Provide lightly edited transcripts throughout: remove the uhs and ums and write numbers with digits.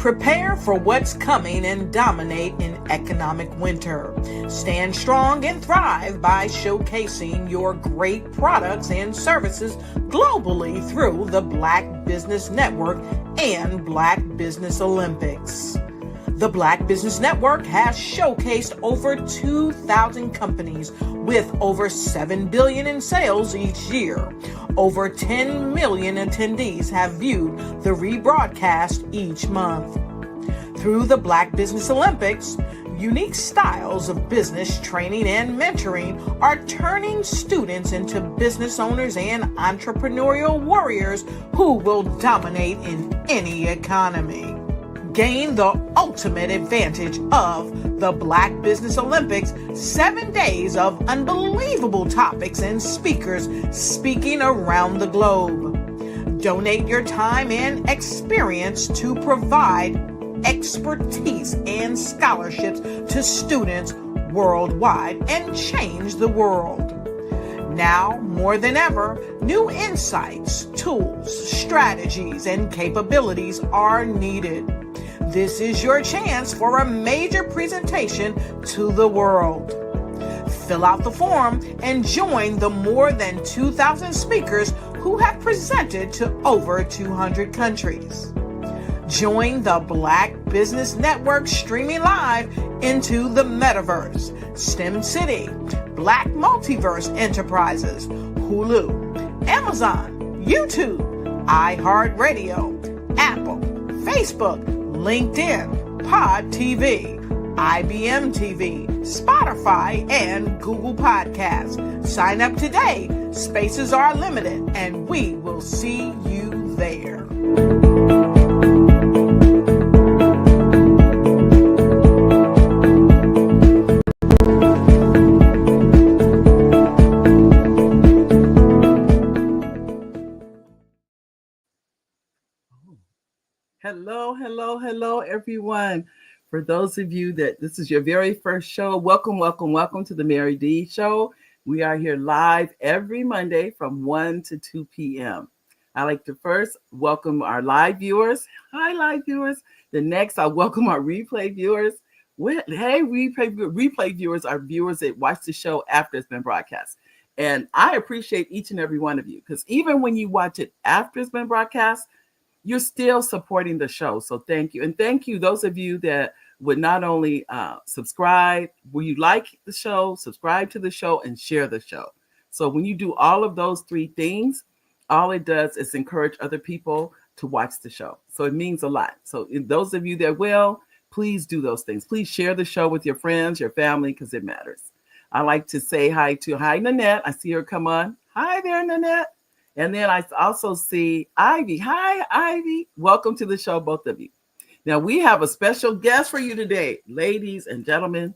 Prepare for what's coming and dominate in economic winter. Stand strong and thrive by showcasing your great products and services globally through the Black Business Network and Black Business Olympics. The Black Business Network has showcased over 2,000 companies with over $7 billion in sales each year. Over 10 million attendees have viewed the rebroadcast each month. Through the Black Business Olympics, unique styles of business training and mentoring are turning students into business owners and entrepreneurial warriors who will dominate in any economy. Gain the ultimate advantage of the Black Business Olympics, 7 days of unbelievable topics and speakers speaking around the globe. Donate your time and experience to provide expertise and scholarships to students worldwide and change the world. Now, more than ever, new insights, tools, strategies, and capabilities are needed. This is your chance for a major presentation to the world. Fill out the form and join the more than 2,000 speakers who have presented to over 200 countries. Join the Black Business Network streaming live into the metaverse, STEM City, Black Multiverse Enterprises, Hulu, Amazon, YouTube, iHeartRadio, Apple, Facebook, LinkedIn, Pod TV, IBM TV, Spotify, and Google Podcasts. Sign up today. Spaces are limited, and we will see you there. Hello, everyone. For those of you that this is your very first show, welcome to the Mary D Show. We are here live every Monday from 1 to 2 p.m. I'd like to first welcome our live viewers. Hi, live viewers. The next, I welcome our replay viewers. Hey, replay viewers are viewers that watch the show after it's been broadcast. And I appreciate each and every one of you, because even when you watch it after it's been broadcast, you're still supporting the show. So thank you. And thank you, those of you that would not only subscribe, will you like the show, subscribe to the show, and share the show. So when you do all of those three things, all it does is encourage other people to watch the show. So it means a lot. So those of you that will, please do those things. Please share the show with your friends, your family, because it matters. I like to say hi, Nanette. I see her come on. Hi there, Nanette. And then I also see Ivy. Hi, Ivy. Welcome to the show, both of you. Now, we have a special guest for you today, ladies and gentlemen.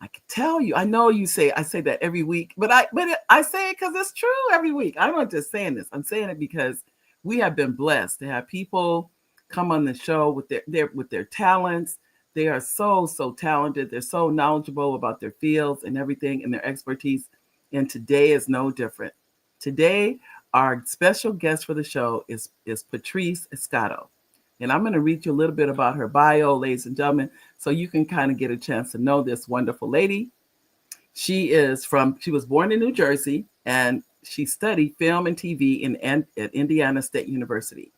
I can tell you, I know I say that every week, but I say it because it's true every week. I'm not just saying this. I'm saying it because we have been blessed to have people come on the show with their talents. They are so talented. They're so knowledgeable about their fields and everything and their expertise. And today is no different. Today, our special guest for the show is Patrice Escoto. And I'm going to read you a little bit about her bio, ladies and gentlemen, so you can kind of get a chance to know this wonderful lady. She was born in New Jersey, and she studied film and TV at Indiana State University.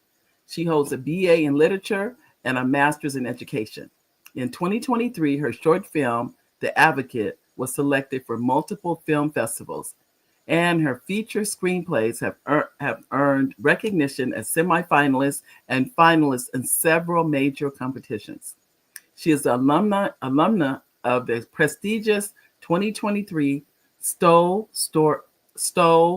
She holds a BA in literature and a master's in education. In 2023, her short film, The Advocate, was selected for multiple film festivals, and her feature screenplays have earned recognition as semifinalists and finalists in several major competitions. She is an alumna of the prestigious 2023 Stowe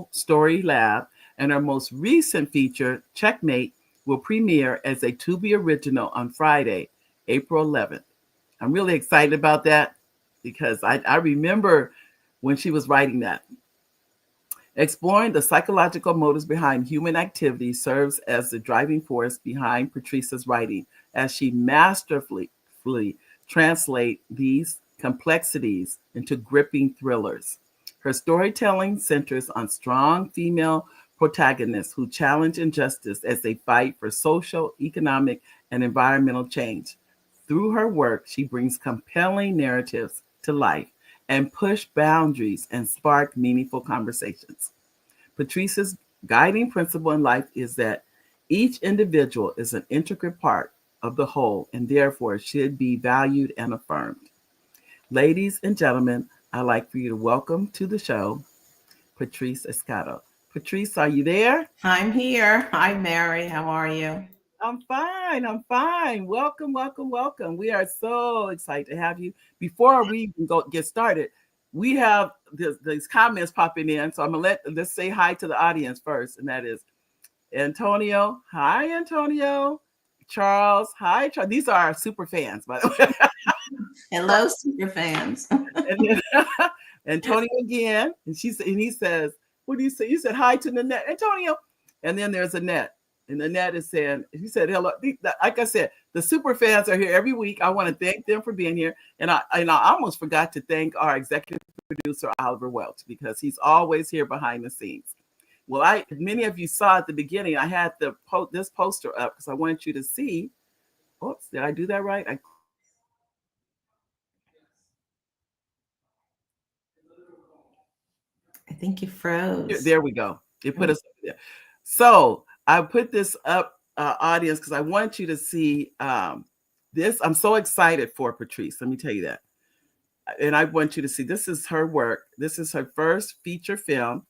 Story Lab, and her most recent feature, Checkmate, will premiere as a Tubi original on Friday, April 11th. I'm really excited about that because I remember when she was writing that. Exploring the psychological motives behind human activity serves as the driving force behind Patrice's writing, as she masterfully translates these complexities into gripping thrillers. Her storytelling centers on strong female protagonists who challenge injustice as they fight for social, economic, and environmental change. Through her work, she brings compelling narratives to life and push boundaries and spark meaningful conversations. Patrice's guiding principle in life is that each individual is an integral part of the whole and therefore should be valued and affirmed. Ladies and gentlemen, I'd like for you to welcome to the show Patrice Escoto. Patrice, are you there? I'm here. Hi, Mary. How are you? I'm fine. I'm fine. Welcome, welcome, welcome. We are so excited to have you. Before we even get started, we have these comments popping in. So I'm going to let's say hi to the audience first. And that is Antonio. Hi, Antonio. Charles. Hi, Charles. These are our super fans, by the way. Hello, super fans. And then, Antonio again. And he says, what do you say? You said hi to Nanette. Antonio. And then there's Annette. And Annette is saying, he said, hello. Like I said, the super fans are here every week. I want to thank them for being here. And I almost forgot to thank our executive producer, Oliver Welch, because he's always here behind the scenes. Well, many of you saw at the beginning, I had this poster up because I wanted you to see. Oops, did I do that right? I think you froze. There we go. It put us up there. So I put this up, audience, because I want you to see this. I'm so excited for Patrice. Let me tell you that. And I want you to see, this is her work. This is her first feature film.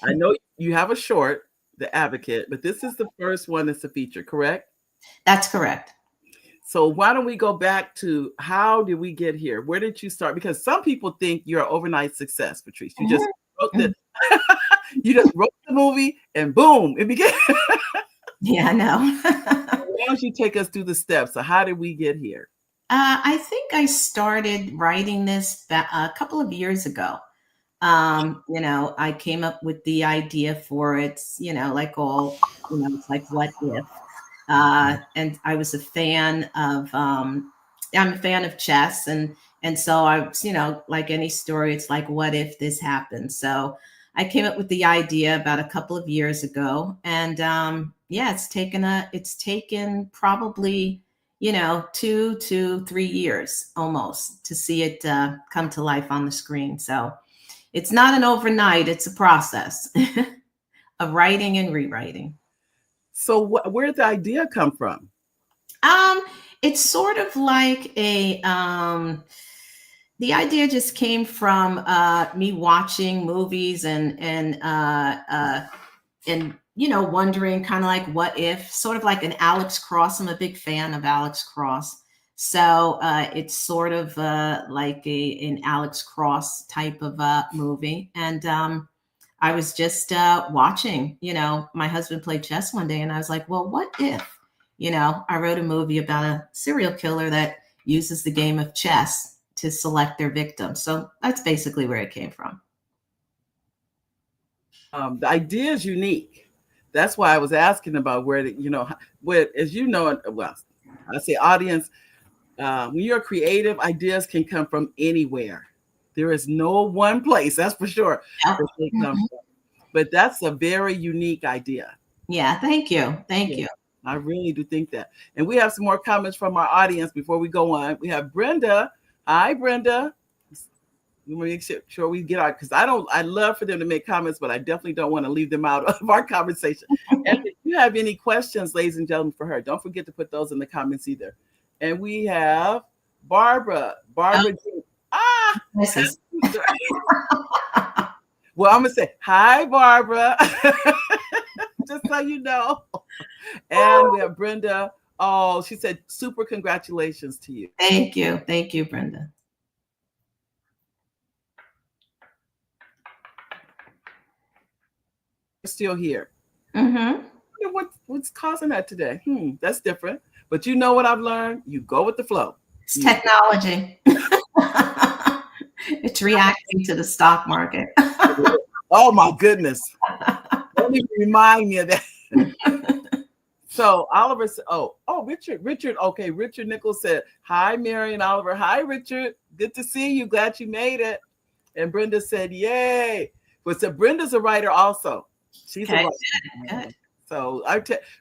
I know you have a short, The Advocate, but this is the first one that's a feature, correct? That's correct. So why don't we go back to how did we get here? Where did you start? Because some people think you're an overnight success, Patrice. You just wrote you just wrote the movie and boom, it began. Yeah, I know. Why don't you take us through the steps? So how did we get here? I think I started writing this a couple of years ago. I came up with the idea for it, like it's like what if. And I was a fan of I'm a fan of chess, and so I was, like any story, it's like what if this happened. So I came up with the idea about a couple of years ago, and it's taken probably 2 to 3 years almost to see it come to life on the screen. So it's not an overnight, it's a process of writing and rewriting. So where did the idea come from? It's sort of like the idea just came from me watching movies and wondering kind of like what if, sort of like an Alex Cross. I'm a big fan of Alex Cross. So it's sort of like an Alex Cross type of movie. And I was just watching, my husband played chess one day and I was like, well, what if, I wrote a movie about a serial killer that uses the game of chess to select their victims. So that's basically where it came from. The idea is unique. That's why I was asking about where, as you know, well, I say audience, when you're creative, ideas can come from anywhere. There is no one place, that's for sure, that they come from. But that's a very unique idea. Yeah, thank you. Thank you. I really do think that. And we have some more comments from our audience before we go on. We have Brenda. Hi, Brenda. We want to make sure we get out, because I love for them to make comments, but I definitely don't want to leave them out of our conversation. And if you have any questions, ladies and gentlemen, for her, don't forget to put those in the comments either. And we have Barbara. Well, I'm going to say, hi, Barbara. Just so you know. And we have Brenda. Oh, she said, super congratulations to you. Thank you. Thank you, Brenda. You're still here. Mm-hmm. What's causing that today? That's different. But you know what I've learned? You go with the flow. It's technology. It's reacting to the stock market. Oh my goodness. Don't even remind me of that. So Oliver said, Richard. Okay, Richard Nichols said, hi, Mary and Oliver. Hi, Richard. Good to see you. Glad you made it. And Brenda said, yay. But so Brenda's a writer also. She's a Okay, writer. good. So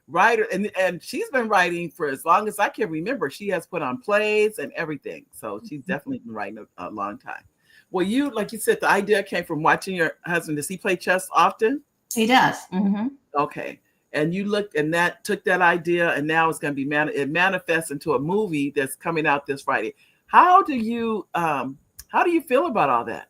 writer, and she's been writing for as long as I can remember. She has put on plays and everything. So she's definitely been writing a long time. Well, you, like you said, the idea came from watching your husband. Does he play chess often? He does. Mm-hmm. Okay. And you looked, and that took that idea, and now it's going to be it manifests into a movie that's coming out this Friday. How do you feel about all that?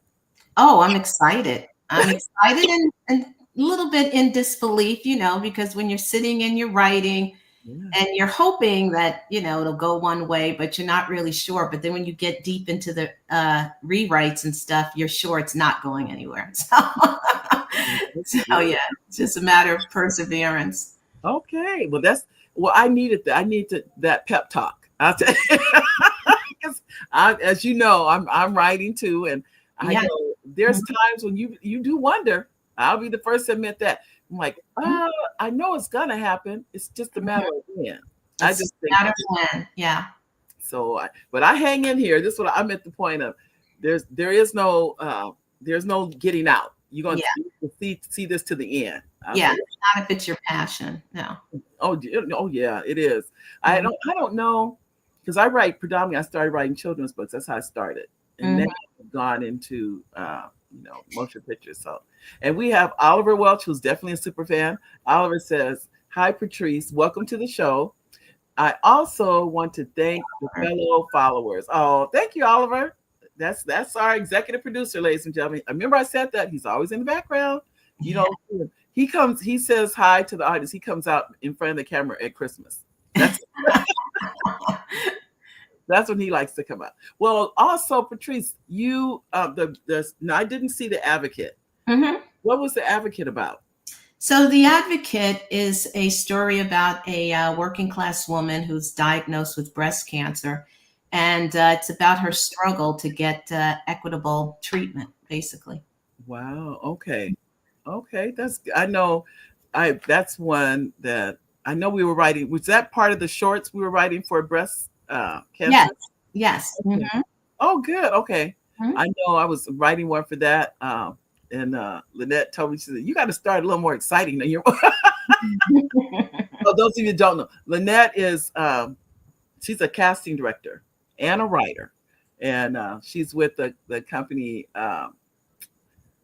Oh, I'm excited. I'm excited and a little bit in disbelief, because when you're sitting and you're writing and you're hoping that, it'll go one way, but you're not really sure. But then when you get deep into the rewrites and stuff, you're sure it's not going anywhere. So yeah, it's just a matter of perseverance. Okay. Well, I needed that. I needed that pep talk. I'll tell you. As you know, I'm writing too, and I know there's times when you do wonder. I'll be the first to admit that. I'm like, I know it's gonna happen. It's just a matter of when. I just think matter of when, yeah. So, but I hang in here. This is what I'm at the point of. There's no getting out. You're gonna see this to the end. Not if it's your passion. No. Oh yeah, it is. I don't know, because I write predominantly. I started writing children's books. That's how I started, and then I've gone into motion pictures. So, and we have Oliver Welch, who's definitely a super fan. Oliver says, "Hi, Patrice. Welcome to the show. I also want to thank the fellow followers." Oh, thank you, Oliver. That's our executive producer, ladies and gentlemen. I remember I said that. He's always in the background. He says hi to the audience. He comes out in front of the camera at Christmas. That's when he likes to come out. Well, also, Patrice, you I didn't see The Advocate. Mm-hmm. What was The Advocate about? So The Advocate is a story about a working class woman who's diagnosed with breast cancer. And it's about her struggle to get equitable treatment, basically. Wow. Okay. That's one that I know we were writing. Was that part of the shorts we were writing for breast cancer? Yes. Okay. Mm-hmm. Oh, good. Okay. Mm-hmm. I know I was writing one for that. And Lynette told me, she said, you got to start a little more exciting than your. For those of you who don't know, Lynette is she's a casting director and a writer, and she's with the company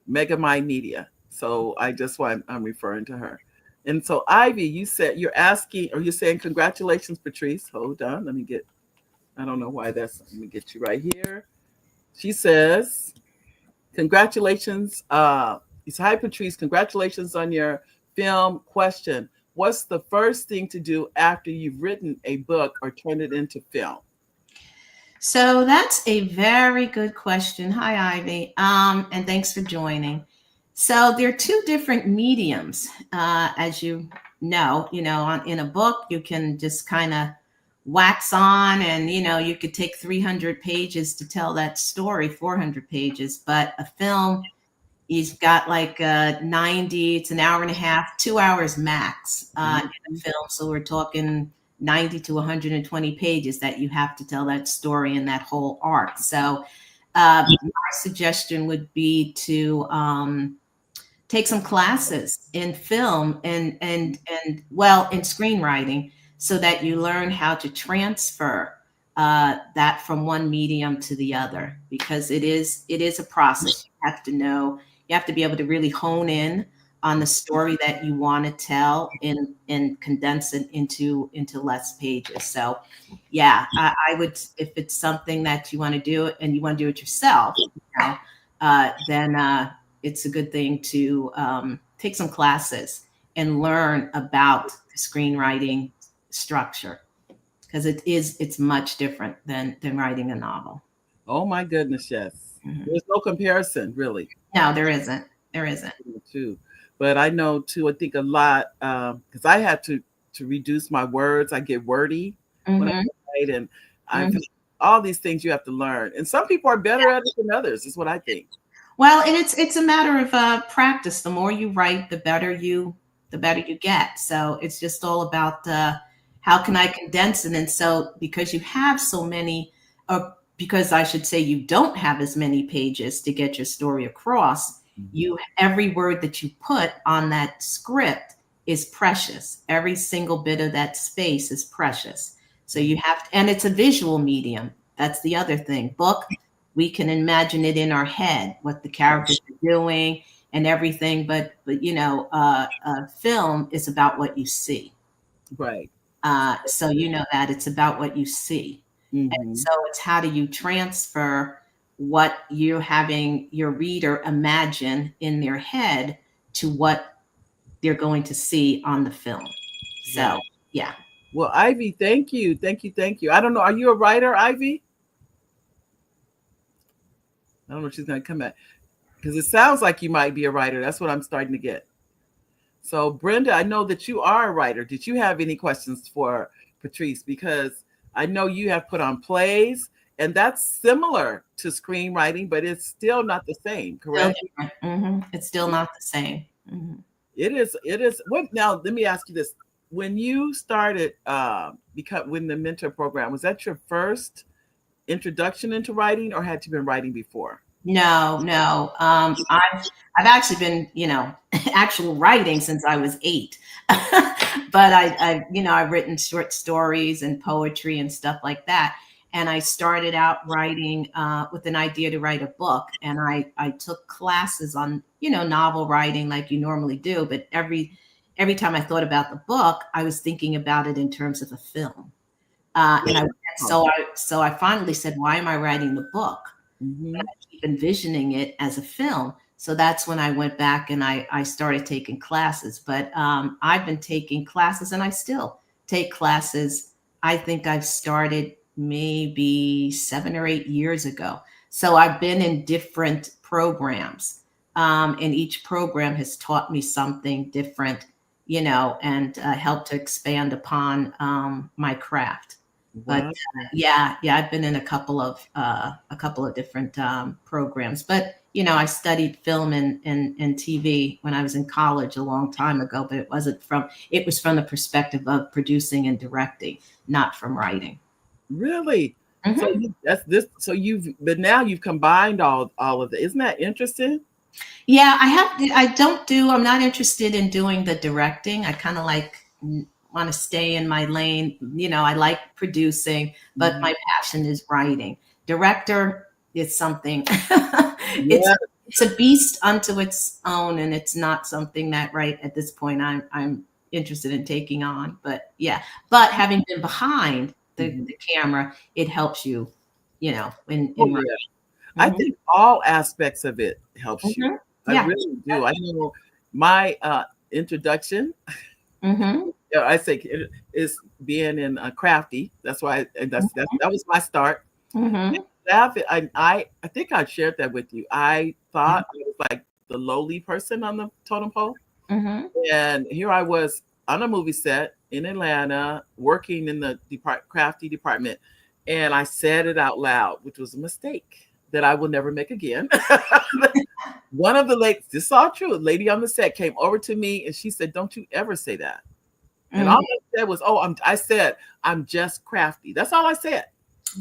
Megamind Media. So that's why I'm referring to her. And so Ivy, you're saying congratulations, Patrice. Hold on, I don't know why let me get you right here. She says, congratulations. Hi, Patrice, congratulations on your film. Question: what's the first thing to do after you've written a book or turned it into film? So that's a very good question. Hi, Ivy. And thanks for joining. So there are two different mediums, as you know, in a book, you can just kind of wax on and, you could take 300 pages to tell that story, 400 pages, but a film, you've got like 90, it's an hour and a half, 2 hours max in a film. So we're talking 90 to 120 pages that you have to tell that story and that whole arc. So my suggestion would be to take some classes in film and in screenwriting, so that you learn how to transfer that from one medium to the other, because it is a process. You have to be able to really hone in on the story that you want to tell and condense it into less pages. So yeah, I would, if it's something that you want to do and you want to do it yourself, then it's a good thing to take some classes and learn about the screenwriting structure, because it's much different than writing a novel. Oh my goodness, yes. Mm-hmm. There's no comparison, really. No, there isn't. Too. But I know too, I think a lot, because I had to reduce my words. I get wordy when I write, and all these things you have to learn. And some people are better at it than others, is what I think. Well, and it's a matter of practice. The more you write, the better you get. So it's just all about how can I condense it. And so because you have so many, or because I should say you don't have as many pages to get your story across, Every word that you put on that script is precious. Every single bit of that space is precious. So you have to, and it's a visual medium. That's the other thing. Book, we can imagine it in our head, what the characters are doing and everything. But film is about what you see. Right. So you know that it's about what you see. And so it's how do you transfer what you're having your reader imagine in their head to what they're going to see on the film. So, yeah. Well, Ivy, thank you. Thank you. Thank you. I don't know. Are you a writer, Ivy? I don't know if she's going to come back because it sounds like you might be a writer. That's what I'm starting to get. So, Brenda, I know that you are a writer. Did you have any questions for Patrice? Because I know you have put on plays, and that's similar to screenwriting, but it's still not the same, correct? It's still not the same. It is. It is. What now? Let me ask you this: when you started, when the mentor program, was that your first introduction into writing, or had you been writing before? No. I've actually been, actual writing since I was 8. But I've written short stories and poetry and stuff like that. And I started out writing with an idea to write a book. And I took classes on, novel writing like you normally do. But every time I thought about the book, I was thinking about it in terms of a film. So I finally said, why am I writing the book? I keep envisioning it as a film. So that's when I went back and I started taking classes. But I've been taking classes and I still take classes. I think I've started maybe 7 or 8 years ago. So I've been in different programs. And each program has taught me something different, and helped to expand upon my craft. But I've been in a couple of different programs. But I studied film and TV when I was in college a long time ago. But it was from the perspective of producing and directing, not from writing. Really? So now you've combined all of it. Isn't that interesting? Yeah, I'm not interested in doing the directing. I kind of want to stay in my lane. I like producing, but my passion is writing. Director is something, it's a beast unto its own. And it's not something that right at this point I'm interested in taking on, but having been behind the camera, it helps you, I think all aspects of it helps you. I really do. I know my introduction, I say is being in crafty. That's why that was my start. I think I shared that with you. I thought I was like the lowly person on the totem pole, and here I was on a movie set in Atlanta, working in the crafty department, and I said it out loud, which was a mistake that I will never make again. One of the ladies, this is all true, a lady on the set came over to me and she said, "Don't you ever say that." And all I said was, I said, "I'm just crafty." That's all I said.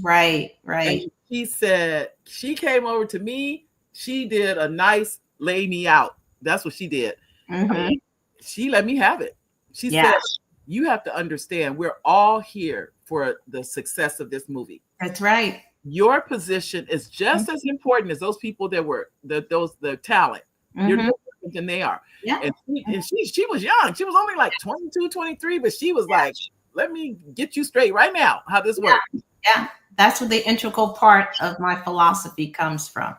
Right. And she said, she came over to me. She did a nice lay me out. That's what she did. She let me have it. She said, "You have to understand, we're all here for the success of this movie." That's right. Your position is just as important as those people that were the talent. You're different than they are. And she was young. She was only like 22, 23, but she was like, "Let me get you straight right now how this works." Yeah, that's where the integral part of my philosophy comes from.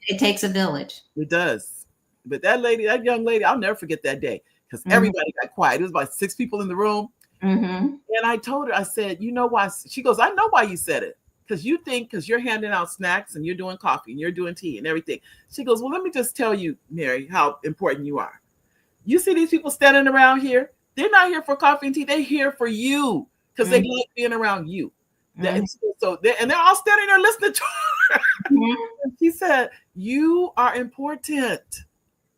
It takes a village. It does. But that young lady, I'll never forget that day because everybody got quiet. It was about 6 people in the room. And I told her, I said, "You know why?" She goes, "I know why you said it. Because you're handing out snacks and you're doing coffee and you're doing tea and everything." She goes, "Well, let me just tell you, Mary, how important you are. You see these people standing around here? They're not here for coffee and tea. They're here for you because they like being around you." And they're all standing there listening to her. She said, "You are important.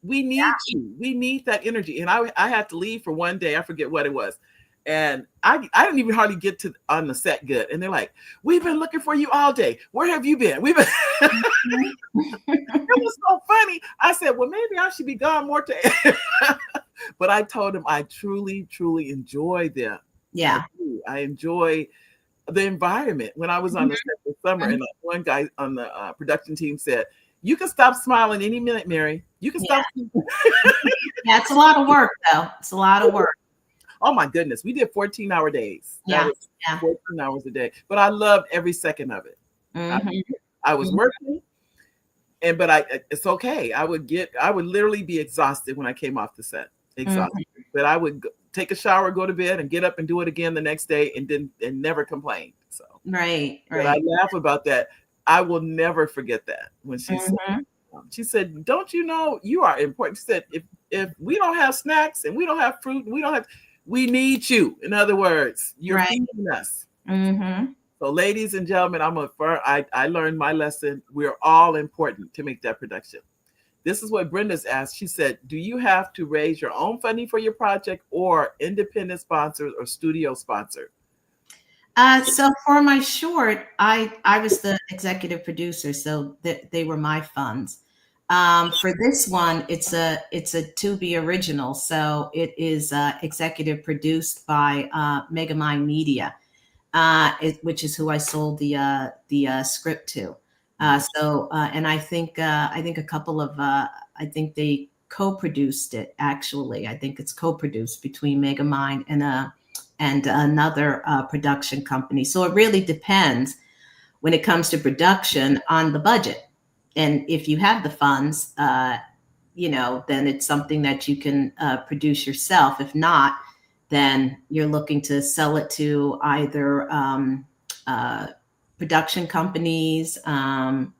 We need you. We need that energy." And I had to leave for one day. I forget what it was. And I didn't even hardly get to on the set good. And they're like, we've been looking for you all day. Where have you been? We've been. It was so funny. I said, well, maybe I should be gone more time. But I told him I truly, truly enjoy them. Yeah. I enjoy the environment. When I was on the set this summer, and one guy on the production team said, you can stop smiling any minute, Mary. You can stop. Yeah, it's a lot of work, though. It's a lot of work. Oh my goodness, we did 14-hour days. Yeah, 14 hours a day. But I loved every second of it. I was working, but it's okay. I would literally be exhausted when I came off the set. Exhausted. But I would take a shower, go to bed, and get up and do it again the next day, and never complain. So right. But I laugh about that. I will never forget that when she said, don't you know you are important? She said, if we don't have snacks and we don't have fruit, we need you. In other words, you're feeding us. So ladies and gentlemen, I learned my lesson. We're all important to make that production. This is what Brenda's asked. She said, do you have to raise your own funding for your project or independent sponsors or studio sponsor? So for my short, I was the executive producer, so they were my funds. For this one, it's a Tubi original, so it is executive produced by Megamind Media, which is who I sold the script to. And I think a couple of I think they co-produced it. Actually, I think it's co-produced between Megamind and another production company. So it really depends when it comes to production on the budget. And if you have the funds, then it's something that you can produce yourself. If not, then you're looking to sell it to either production companies, who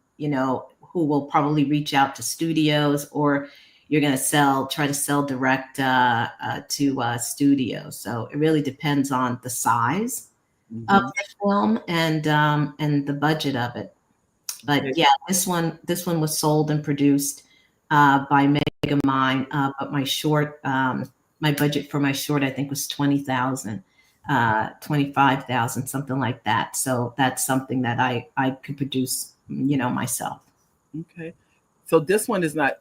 will probably reach out to studios, or you're going to try to sell direct to studios. So it really depends on the size of the film and the budget of it. But yeah, this one was sold and produced by Megamind. But my short, my budget for my short, I think, was $20,000, $25,000, something like that. So that's something that I could produce, myself. Okay, so this one is not.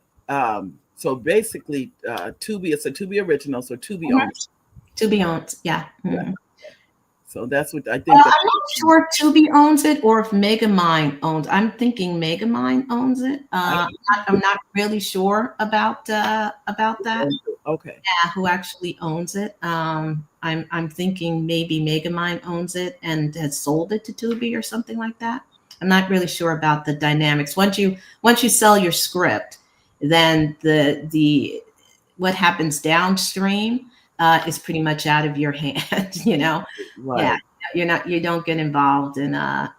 So basically, Tubi, it's a Tubi original. So Tubi owns. Tubi owns, yeah. So that's what I think. I'm not sure Tubi owns it or if Megamind owns. I'm thinking Megamind owns it. I'm not really sure about that. Okay. Yeah, who actually owns it? I'm thinking maybe Megamind owns it and has sold it to Tubi or something like that. I'm not really sure about the dynamics. Once you sell your script, then the what happens downstream is pretty much out of your hand. Right. Yeah, you don't get involved in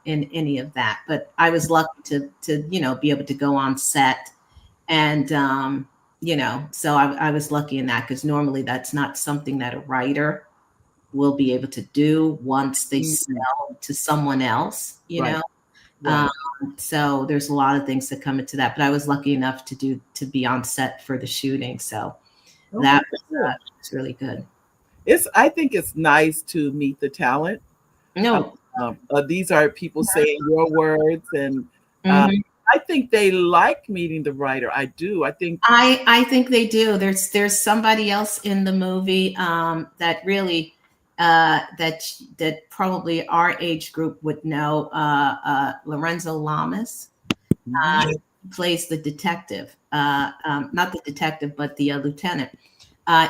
any of that. But I was lucky to be able to go on set, and so I was lucky in that, because normally that's not something that a writer will be able to do once they sell to someone else. Right. So there's a lot of things that come into that, but I was lucky enough to be on set for the shooting. So that was really good. I think it's nice to meet the talent. No, these are people saying your words, and I think they like meeting the writer. I do. I think they do. There's somebody else in the movie that really that probably our age group would know. Lorenzo Lamas plays the detective, not the detective, but the lieutenant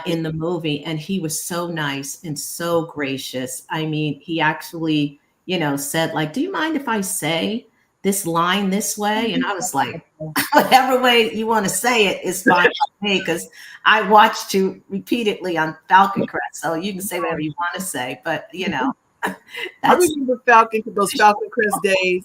in the movie, and he was so nice and so gracious. I mean, he actually, said, like, "Do you mind if I say this line this way?" And I was like, "Whatever way you want to say it is fine with me, because I watched you repeatedly on Falcon Crest, so you can say whatever you want to say." But I remember those Falcon Crest days.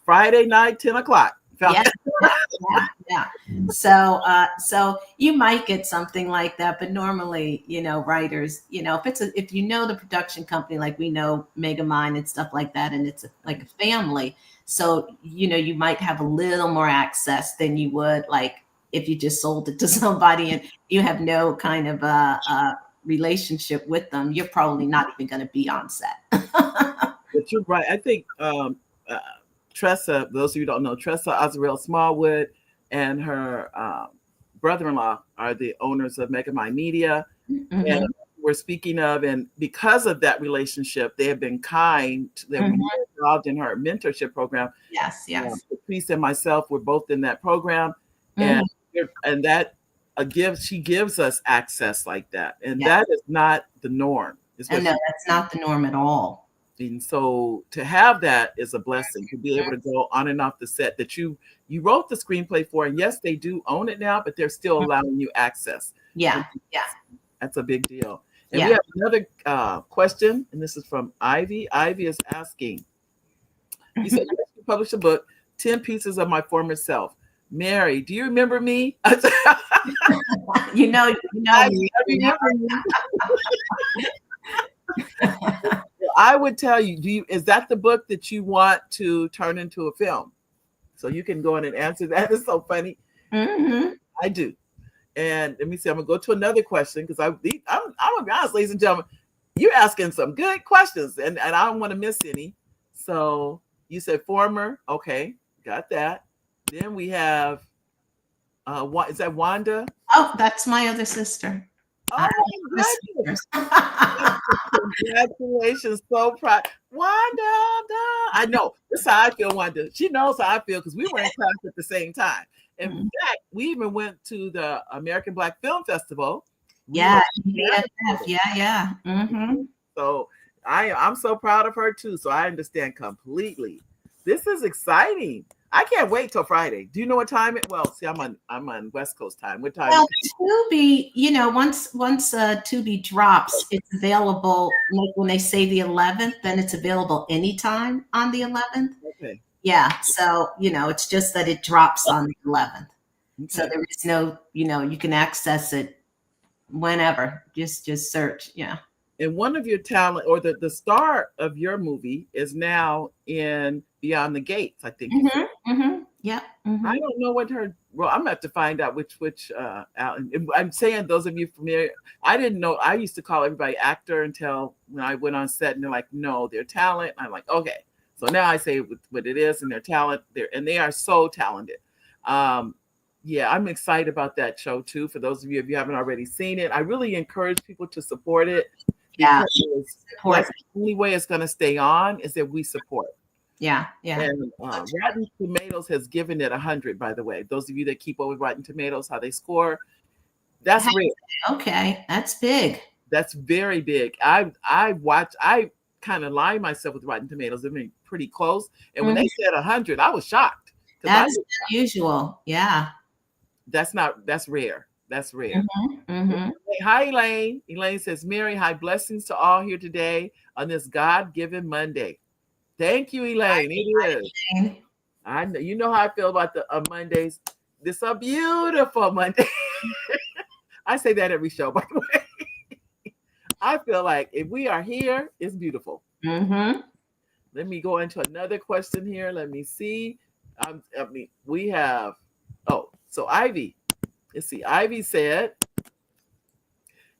Friday night, 10 o'clock. Yeah. So you might get something like that, but normally, writers, if you know the production company, like we know Megamind and stuff like that, and it's like a family, so you might have a little more access than you would like if you just sold it to somebody and you have no kind of relationship with them, you're probably not even going to be on set. But you're right. I think Tressa, those of you who don't know, Tressa Azarel Smallwood and her brother-in-law are the owners of Megamind Media. Mm-hmm. And we're speaking of, and because of that relationship, they have been kind. They've been involved in her mentorship program. Yes, yes. Patrice and myself were both in that program, and that she gives us access like that, and that is not the norm. No, that's not the norm at all. And so to have that is a blessing, to be able to go on and off the set that you wrote the screenplay for. And yes, they do own it now, but they're still allowing you access. Yeah, yeah. That's a big deal. And we have another question, and this is from Ivy. Ivy is asking, you said you published a book, 10 Pieces of My Former Self. Mary, do you remember me? you know I remember me. I would tell you, is that the book that you want to turn into a film? So you can go in and answer that. It's so funny. Mm-hmm. I do. And let me see, I'm gonna go to another question because I'm gonna be honest, ladies and gentlemen, you're asking some good questions, and I don't want to miss any. So you said former, okay, got that. Then we have is that Wanda? Oh, that's my other sister. Oh, congratulations. So proud. Wanda. I know. This is how I feel, Wanda. She knows how I feel because we were in class at the same time. In fact, we even went to the American Black Film Festival. Yeah. Yeah. Mm-hmm. So I'm so proud of her too. So I understand completely. This is exciting. I can't wait till Friday. Do you know what time it? Well, see, I'm on West Coast time. What time? Well, Tubi, once Tubi drops, it's available. Like when they say the 11th, then it's available anytime on the 11th. Okay. Yeah. So it's just that it drops on the 11th. Okay. So there is no, you can access it whenever. Just search. Yeah. And one of your talent, or the star of your movie, is now in Beyond the Gates, I think. Yeah. Mm-hmm. I don't know what her. Well, I'm gonna have to find out which. I'm saying those of you familiar. I didn't know. I used to call everybody actor until when I went on set, and they're like, "No, they're talent." I'm like, "Okay." So now I say what it is, and their talent. They are so talented. Yeah, I'm excited about that show too. For those of you, if you haven't already seen it, I really encourage people to support it. Yeah, that's the only way it's going to stay on is that we support. Yeah. And Rotten Tomatoes has given it 100. By the way, those of you that keep over Rotten Tomatoes, how they score, that's rare. Okay, that's big. That's very big. I kind of lie myself with Rotten Tomatoes. I mean, pretty close. And when they said 100, I was shocked. That's unusual. Yeah. That's rare. That's rare. Mm-hmm. Mm-hmm. Hi, Elaine. Elaine says, Mary, hi, blessings to all here today on this God-given Monday. Thank you, Elaine. It is. I know you know how I feel about the Mondays. This is a beautiful Monday. I say that every show, by the way. I feel like if we are here, it's beautiful. Mm-hmm. Let me go into another question here. Let me see. We have. So Ivy. Let's see. Ivy said,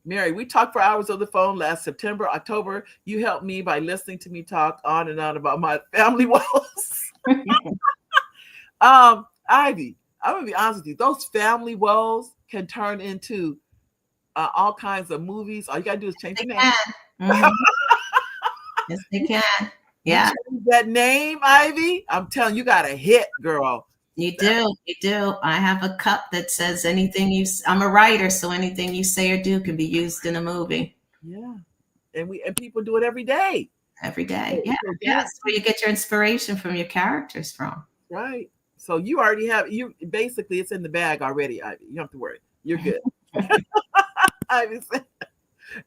Mary, we talked for hours on the phone last September, October. You helped me by listening to me talk on and on about my family woes. Ivy, I'm going to be honest with you. Those family woes can turn into all kinds of movies. All you got to do is change the name. Mm-hmm. Yes, they can. Yeah. That name, Ivy, I'm telling you, got a hit, girl. You do. I have a cup that says anything I'm a writer, so anything you say or do can be used in a movie. Yeah. And people do it every day. Every day. Yeah. That's where you get your inspiration from your characters from. Right. So you already have basically it's in the bag already, Ivy. You don't have to worry. You're good. Ivy said.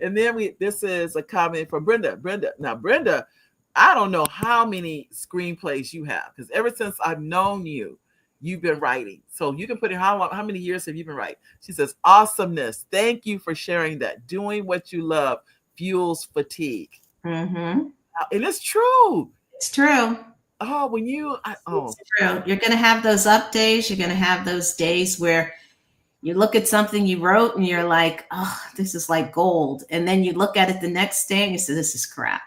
And then this is a comment from Brenda. Now, Brenda, I don't know how many screenplays you have, because ever since I've known you, you've been writing. So you can put in how many years have you been writing? She says, awesomeness. Thank you for sharing that. Doing what you love fuels fatigue. Mm-hmm. And it's true. It's true. Oh, it's true. You're going to have those up days. You're going to have those days where You look at something you wrote and you're like, oh, this is like gold. And then you look at it the next day and you say, this is crap.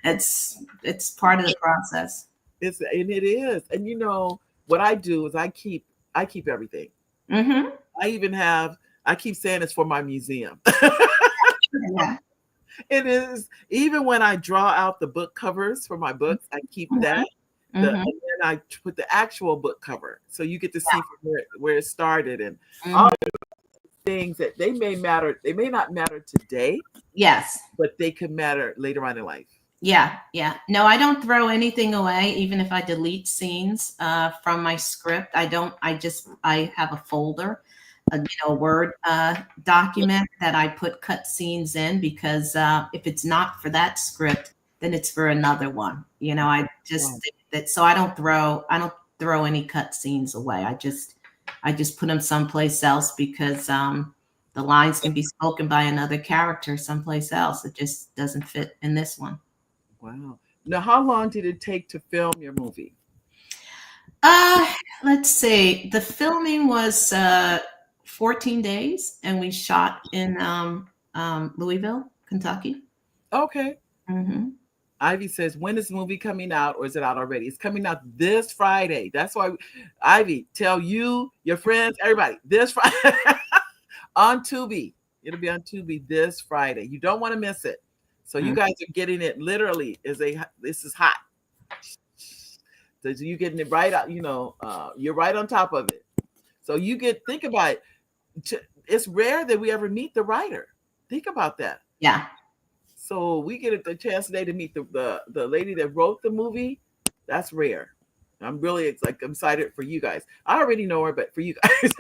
It's part of the process. It is. And you know, what I do is I keep everything. Mm-hmm. I keep saying it's for my museum. Yeah. It is. Even when I draw out the book covers for my books, I keep that. Mm-hmm. And then I put the actual book cover, so you get to see from where it started, and all things that they may not matter today. Yes. But they could matter later on in life. Yeah. Yeah. No, I don't throw anything away, even if I delete scenes from my script. I have a folder, a Word document that I put cut scenes in, because if it's not for that script, then it's for another one. You know, I just think that, so I don't throw any cut scenes away. I just put them someplace else, because the lines can be spoken by another character someplace else. It just doesn't fit in this one. Wow. Now, how long did it take to film your movie? Let's see. The filming was 14 days, and we shot in Louisville, Kentucky. Okay. Mm-hmm. Ivy says, when is the movie coming out, or is it out already? It's coming out this Friday. That's why, Ivy, tell you, your friends, everybody, this Friday on Tubi. It'll be on Tubi this Friday. You don't want to miss it. So you guys are getting it literally this is hot. So you getting it right out, you're right on top of it. So think about it. It's rare that we ever meet the writer. Think about that. Yeah. So we get the chance today to meet the lady that wrote the movie. That's rare. I'm really excited for you guys. I already know her, but for you guys.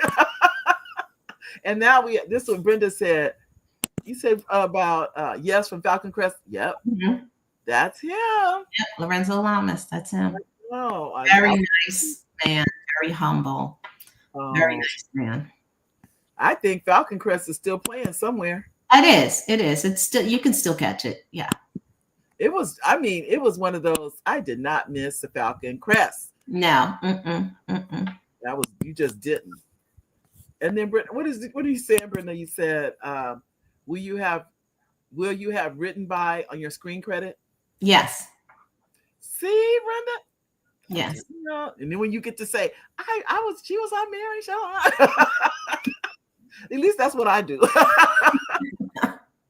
And now this is what Brenda said. You said about yes from Falcon Crest. Yep. Mm-hmm. That's him. Yep, Lorenzo Lamas. That's him. Oh, very nice man. Very humble. Very nice man. I think Falcon Crest is still playing somewhere. It is. It's still, you can still catch it. Yeah. It was one of those. I did not miss the Falcon Crest. No. That was, you just didn't. And then Brenda, what are you saying, Brenda? You said, will you have written by on your screen credit? Yes. See, Brenda? Yes. And then when you get to say, she was on Mary's show. At least that's what I do.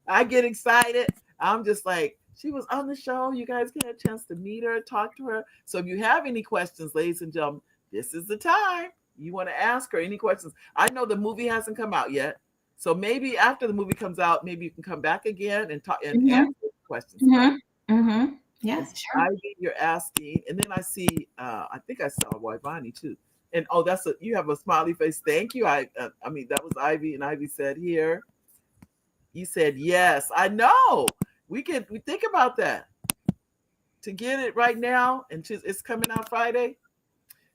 I get excited. I'm just like, she was on the show. You guys get a chance to meet her, talk to her. So if you have any questions, ladies and gentlemen, this is the time. You want to ask her any questions. I know the movie hasn't come out yet. So maybe after the movie comes out, maybe you can come back again and talk and ask questions. Yes, sure. Ivy, you're asking. And then I see, I think I saw Wybani too. And you have a smiley face. Thank you. I mean, that was Ivy, and Ivy said here. You said yes. I know. We think about that. To get it right now, and it's coming out Friday.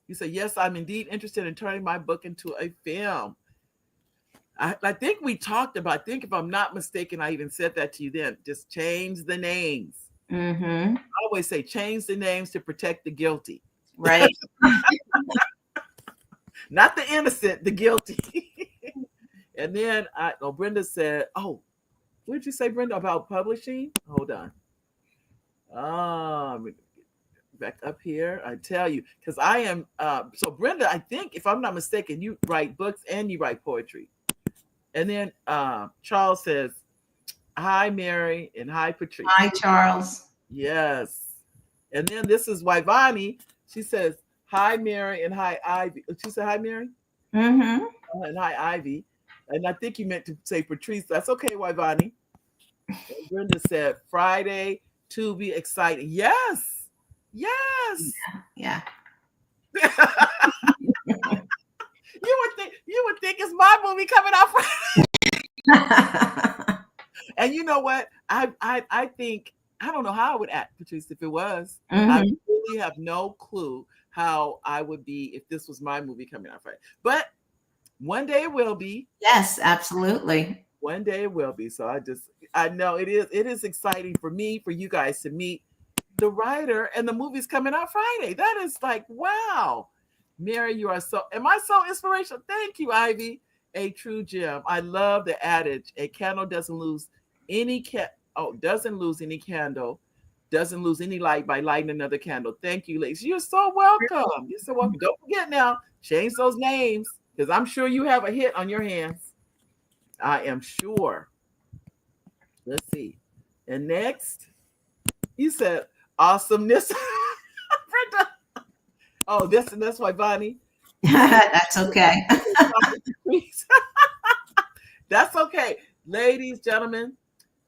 You said yes. I'm indeed interested in turning my book into a film. I think we talked about. I think if I'm not mistaken, I even said that to you then. Just change the names. I always say change the names to protect the guilty. Right. Not the innocent, the guilty. And then Brenda said, what did you say, Brenda, about publishing? Hold on. Back up here. I tell you, because I am, so Brenda, I think, if I'm not mistaken, you write books and you write poetry. And then Charles says, hi, Mary, and hi, Patrice. Hi, Charles. Yes. And then this is Wybani. She says, hi, Mary, and hi, Ivy. She said, hi, Mary? And hi, Ivy. And I think you meant to say Patrice. That's okay, Wybani. And Brenda said, Friday, Tubi, exciting. Yes. Yes. Yeah. You would think it's my movie coming out Friday. And you know what? I think, I don't know how I would act, Patrice, if it was. I really have no clue how I would be if this was my movie coming out Friday. But one day it will be. Yes, absolutely. One day it will be. So I know it is exciting for me, for you guys to meet the writer, and the movie's coming out Friday. That is like, wow. Mary, you are so, am I so inspirational? Thank you, Ivy. A true gem. I love the adage, a candle doesn't lose any doesn't lose any candle, doesn't lose any light by lighting another candle. Thank you, ladies. You're so welcome. You're so welcome. Don't forget now, change those names because I'm sure you have a hit on your hands. I am sure. Let's see. And next, you said awesomeness. Brenda. Oh, that's why Bonnie. That's okay. That's okay. Ladies, gentlemen,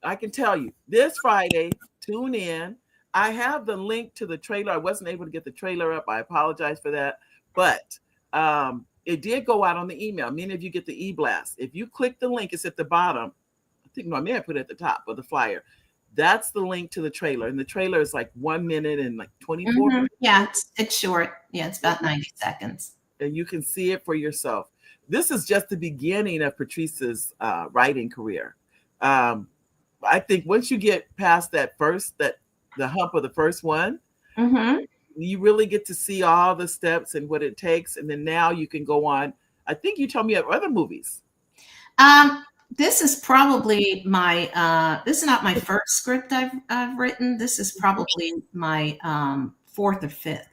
I can tell you this Friday, tune in. I have the link to the trailer. I wasn't able to get the trailer up. I apologize for that. But it did go out on the email. Many of you get the e-blast. If you click the link, it's at the bottom. I think I may have put it at the top of the flyer. That's the link to the trailer. And the trailer is like 1 minute and like 24 minutes. Yeah, it's short. Yeah, it's about 90 seconds. And you can see it for yourself. This is just the beginning of Patrice's writing career. I think once you get past the hump of the first one, you really get to see all the steps and what it takes. And then now you can go on. I think you told me of other movies. This is probably this is not my first script I've written. This is probably my fourth or fifth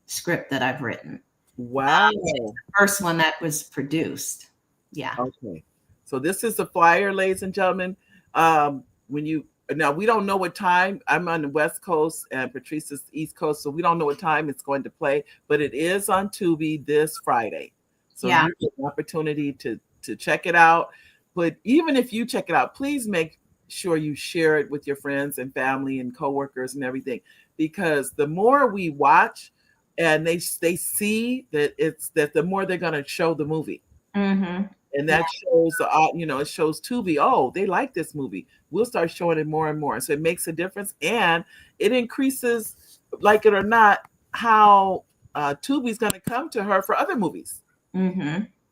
script that I've written. Wow. The first one that was produced. Yeah. Okay. So this is the flyer, ladies and gentlemen. Now we don't know what time. I'm on the West Coast and Patrice is East Coast, so we don't know what time it's going to play, but it is on Tubi this Friday. So yeah, you get an opportunity to check it out. But even if you check it out, please make sure you share it with your friends and family and coworkers and everything, because the more we watch and they see that the more they're going to show the movie. And that shows it shows Tubi, oh, they like this movie. We'll start showing it more and more. So it makes a difference, and it increases, like it or not, how Tubi's going to come to her for other movies.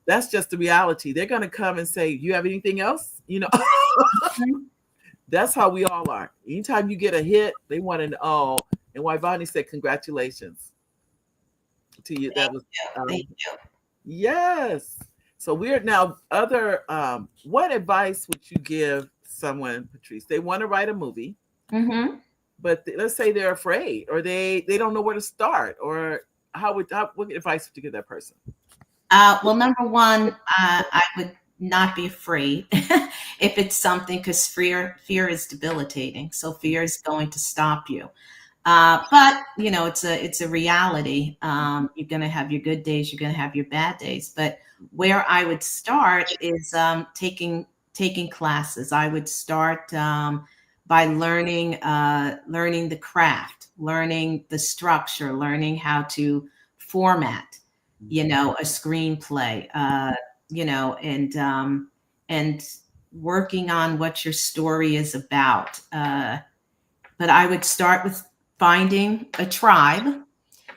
That's just the reality. They're going to come and say, you have anything else? That's how we all are. Anytime you get a hit, they want to know. And why Bonnie said, congratulations to you. That was thank you. Yes. So we're now what advice would you give someone, Patrice? They want to write a movie, but let's say they're afraid or they don't know where to start, or what advice would you give that person? Well, number one, I would not be afraid if it's something, because fear is debilitating. So fear is going to stop you. But it's a reality. You're going to have your good days. You're going to have your bad days. But where I would start is taking classes. I would start by learning the craft, learning the structure, learning how to format, a screenplay, and working on what your story is about. But I would start with finding a tribe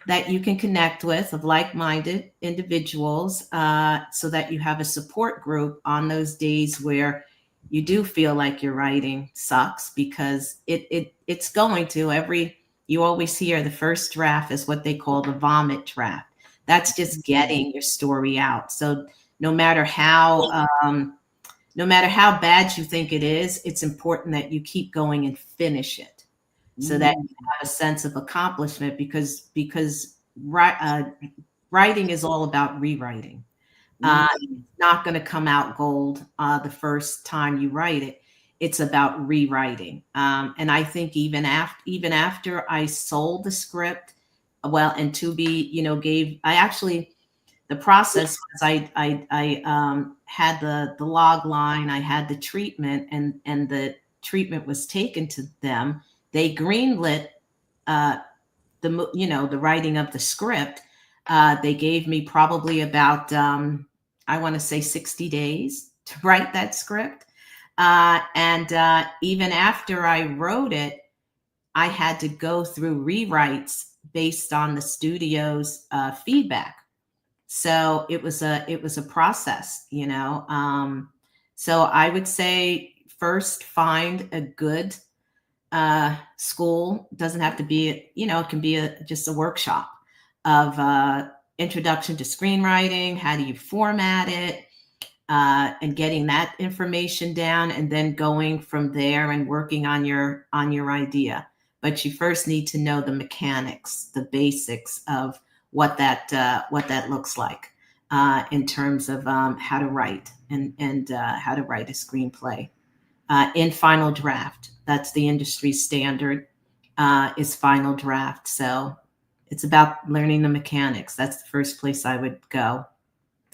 that you can connect with of like-minded individuals, so that you have a support group on those days where you do feel like your writing sucks, because it's going to. You always hear the first draft is what they call the vomit draft. That's just getting your story out. So no matter how bad you think it is, it's important that you keep going and finish it, so that you have a sense of accomplishment, because writing is all about rewriting. It's not going to come out gold the first time you write it. It's about rewriting. And I think even after I sold the script, and Tubi, the process was I had the log line, I had the treatment, and the treatment was taken to them. They greenlit the writing of the script. They gave me probably about I want to say 60 days to write that script. And even after I wrote it, I had to go through rewrites based on the studio's feedback. So it was a process, So I would say first find a good school. Doesn't have to be, it can be just a workshop of introduction to screenwriting, how do you format it, and getting that information down, and then going from there and working on your idea. But you first need to know the mechanics, the basics of what that looks like in terms of how to write and how to write a screenplay. In final draft, that's the industry standard, is final draft. So it's about learning the mechanics. That's the first place I would go,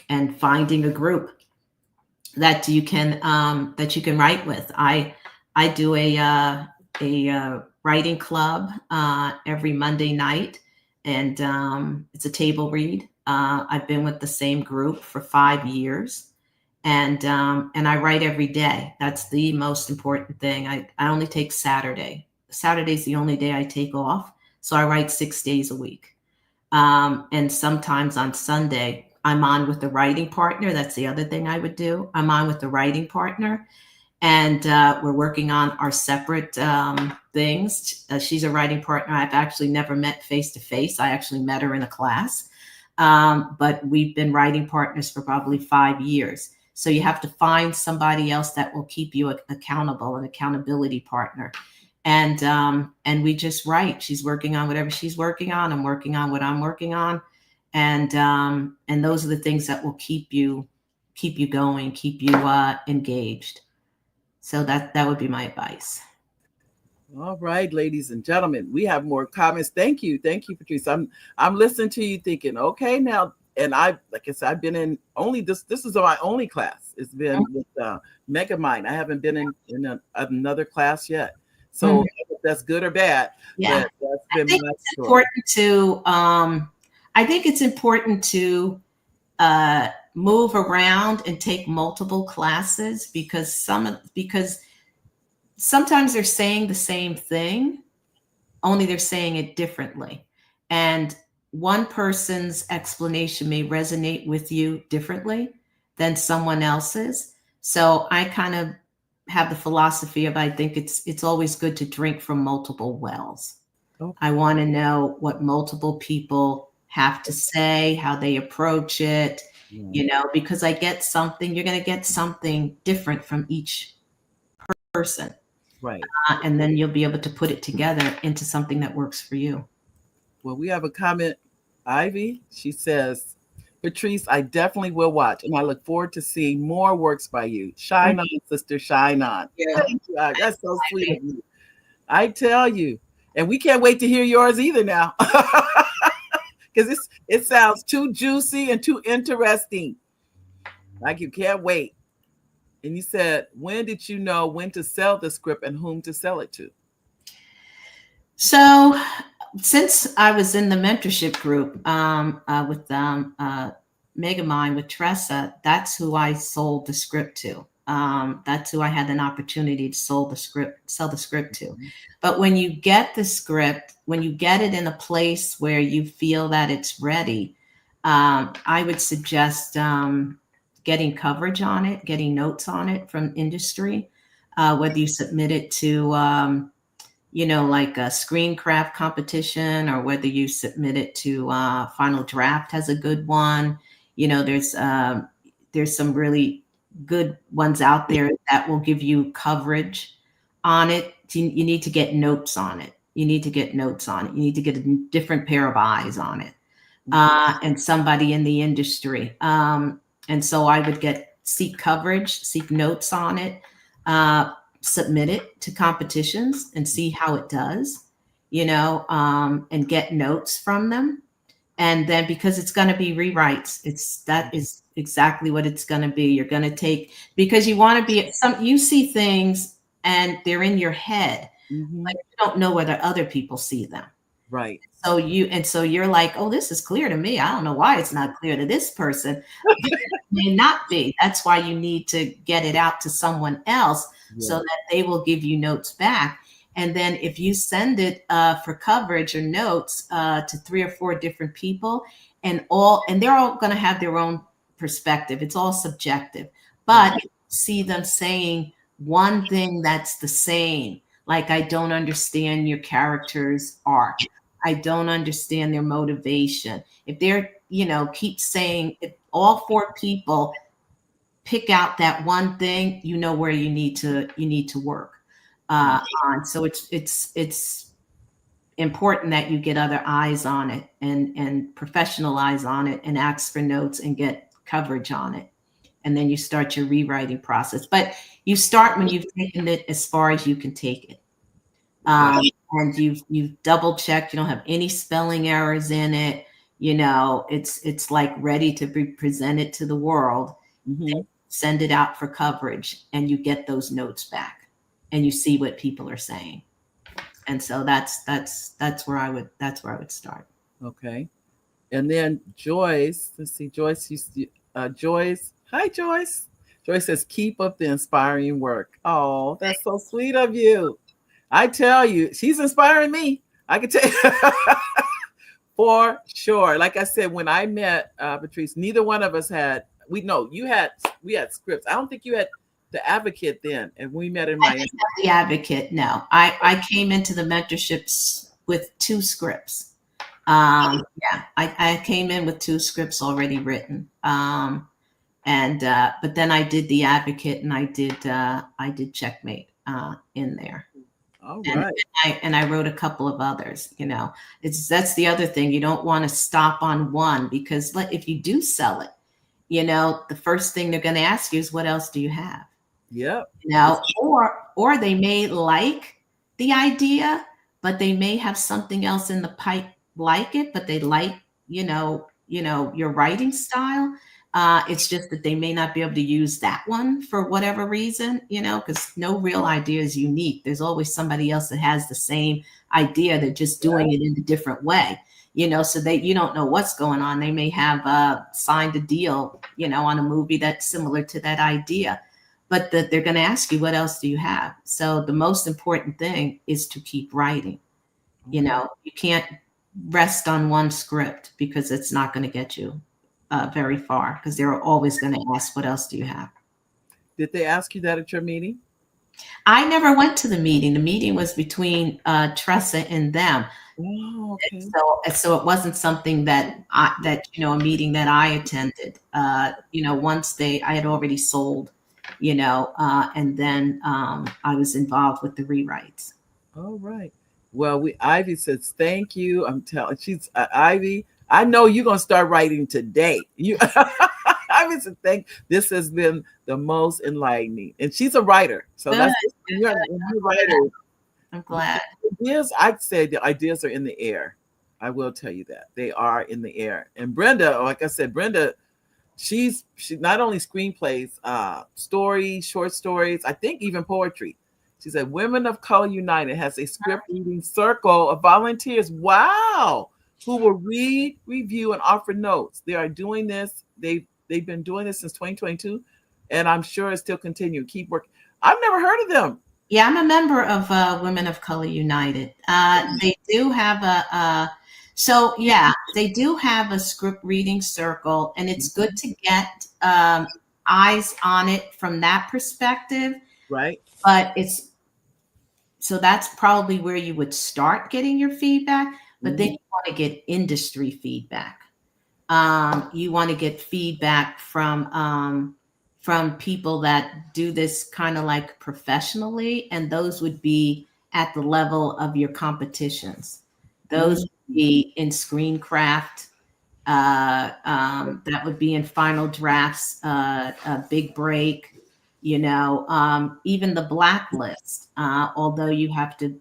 and finding a group that you can write with. I do a writing club every Monday night, and it's a table read. I've been with the same group for 5 years, and I write every day. That's the most important thing. I only take Saturday. Saturday's the only day I take off, so I write 6 days a week. And sometimes on Sunday, I'm on with the writing partner. That's the other thing I would do. I'm on with the writing partner, and we're working on our separate things. She's a writing partner I've actually never met face to face. I actually met her in a class, but we've been writing partners for probably 5 years. So you have to find somebody else that will keep you accountable, an accountability partner. And we just write. She's working on whatever she's working on. I'm working on what I'm working on. And those are the things that will keep you going, keep you engaged. So that would be my advice. All right, ladies and gentlemen, we have more comments. Thank you, Patrice. I'm listening to you, thinking, okay, now, and like I said, I've been in only this. This is my only class. It's been with Megamind. I haven't been in another class yet. So if that's good or bad. Yeah, that's been I think it's important to. I think it's important to move around and take multiple classes, because sometimes they're saying the same thing, only they're saying it differently. And one person's explanation may resonate with you differently than someone else's. So I kind of have the philosophy of, I think it's always good to drink from multiple wells. Okay. I want to know what multiple people have to say, how they approach it, because you're going to get something different from each person. Right. And then you'll be able to put it together into something that works for you. Well, we have a comment, Ivy. She says, Patrice, I definitely will watch, and I look forward to seeing more works by you. Shine on, sister, shine on. Yeah. Thank you. That's so sweet of you. I tell you. And we can't wait to hear yours either now. Because it sounds too juicy and too interesting. Like you can't wait. And you said, when did you know when to sell the script and whom to sell it to? So since I was in the mentorship group with Megamind with Tressa, that's who I sold the script to. That's who I had an opportunity to sell the script to. But when you get the script, when you get it in a place where you feel that it's ready, I would suggest getting coverage on it, getting notes on it from industry, whether you submit it to, like a screencraft competition, or whether you submit it to Final Draft has a good one. There's some really good ones out there that will give you coverage on it. You need to get notes on it. You need to get a different pair of eyes on it, and somebody in the industry. And so I would seek coverage, seek notes on it, submit it to competitions and see how it does, and get notes from them. And then, because it's going to be rewrites, that is exactly what it's going to be. You're going to take, because you want to be you see things and they're in your head, but you don't know whether other people see them. Right. So you're like, oh, this is clear to me. I don't know why it's not clear to this person. It may not be. That's why you need to get it out to someone else, so that they will give you notes back. And then if you send it for coverage or notes to 3 or 4 different people, and they're all going to have their own perspective. It's all subjective, but see them saying one thing that's the same. Like, I don't understand your character's arc. I don't understand their motivation. If they're, keep saying, if all 4 people pick out that one thing, where you need to work on. So it's important that you get other eyes on it and professional eyes on it and ask for notes and get coverage on it. And then you start your rewriting process. But you start when you've taken it as far as you can take it. And you've double checked, you don't have any spelling errors in it. It's like ready to be presented to the world. Mm-hmm. Send it out for coverage, and you get those notes back, and you see what people are saying. And so that's where I would start. Okay. And then Joyce, let's see, Joyce, Joyce. Hi, Joyce. Joyce says, keep up the inspiring work. Oh, that's so sweet of you. I tell you, she's inspiring me. I can tell you for sure. Like I said, when I met Patrice, neither one of us had, we had scripts. I don't think you had the Advocate then, and we met in Miami. The Advocate, no. I came into the mentorships with 2 scripts. I came in with 2 scripts already written. But then I did the Advocate, and I did Checkmate in there. All right. And I wrote a couple of others. That's the other thing. You don't want to stop on one, because if you do sell it, the first thing they're going to ask you is, what else do you have? Yep. Or they may like the idea, but they may have something else in the pipe like it, but they like, your writing style. It's just that they may not be able to use that one for whatever reason, because no real idea is unique. There's always somebody else that has the same idea. They're just doing it in a different way, so you don't know what's going on. They may have signed a deal, on a movie that's similar to that idea, but that they're going to ask you, what else do you have? So the most important thing is to keep writing. You can't rest on one script, because it's not going to get you very far, because they're always going to ask, what else do you have? Did they ask you that at your meeting? I never went to the meeting. The meeting was between Tressa and them. Oh, okay. So it wasn't something that a meeting that I attended. Once I had already sold, and then I was involved with the rewrites. All right. Well, Ivy says thank you. I'm telling she's Ivy. I know you're gonna start writing today. Ivy said this has been the most enlightening, and she's a writer. So Good. That's you're a writer. I'm glad. I'd say the ideas are in the air. I will tell you that they are in the air. And Brenda, like I said, she not only screenplays, stories, short stories, I think even poetry. She said, Women of Color United has a script reading circle of volunteers. Wow. Who will read, review, and offer notes. They are doing this. They've been doing this since 2022, and I'm sure it's still continuing. Keep working. I've never heard of them. Yeah, I'm a member of Women of Color United. They do have they do have a script reading circle, and it's good to get eyes on it from that perspective. Right. But so that's probably where you would start getting your feedback. But then you want to get industry feedback. You want to get feedback from people that do this kind of like professionally, and those would be at the level of your competitions. Those would be in screencraft. That would be in final drafts, a big break. Even the blacklist. Although you have to